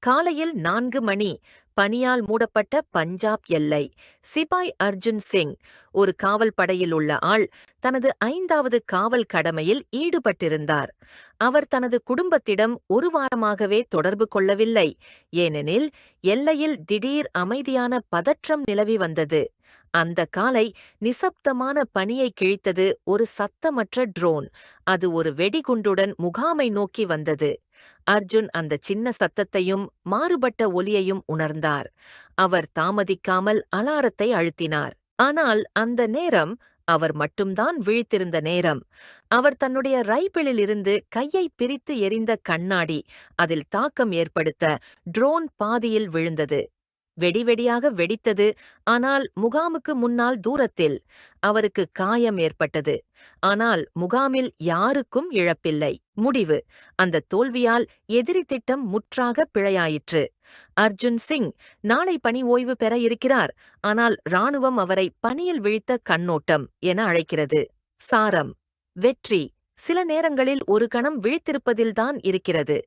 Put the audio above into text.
காலையில் 4 மணி. பனியால் மூடப்பட்ட பஞ்சாப் எல்லை. சிபாய் அர்ஜுன் சிங், ஒரு காவல் படையில் உள்ள ஆள், தனது 5வது காவல் கடமையில் ஈடுபட்டிருந்தார். அவர் தனது குடும்பத்திடம் ஒரு வாரமாகவே தொடர்பு கொள்ளவில்லை. ஏனெனில் எல்லையில் திடீர் அமைதியான பதற்றம் நிலவி வந்தது. அந்த காலை நிசப்தமான பனியை கிழித்தது ஒரு சத்தமற்ற ட்ரோன். அது ஒரு வெடிகுண்டுடன் முகாமை நோக்கி வந்தது. அர்ஜுன் அந்த சின்ன சத்தத்தையும் மாறுபட்ட ஒலியையும் உணர்ந்தார். அவர் தாமதிக்காமல் அலாரத்தை அழுத்தினார். ஆனால் அந்த நேரம் அவர் மட்டும்தான் விழித்திருந்த நேரம். அவர் தன்னுடைய ரைபிளிலிருந்து கையை பிரித்து எறிந்த கண்ணாடி அதில் தாக்கம் ஏற்படுத்த ட்ரோன் பாதியில் விழுந்தது. வெடிவெடியாக வெடித்தது. ஆனால் முகாமுக்கு முன்னால் தூரத்தில். அவருக்கு காயம் ஏற்பட்டது. ஆனால் முகாமில் யாருக்கும் இழப்பில்லை. முடிவு: அந்த தோல்வியால் எதிரி திட்டம் முற்றாக பிழையாயிற்று. அர்ஜுன் சிங் நாளை பணி ஓய்வு பெற இருக்கிறார். ஆனால் இராணுவம் அவரை பனியில் விழித்த கண்ணோட்டம் என அழைக்கிறது. சாரம்: வெற்றி சில நேரங்களில் ஒரு கணம் விழித்திருப்பதில்தான் இருக்கிறது.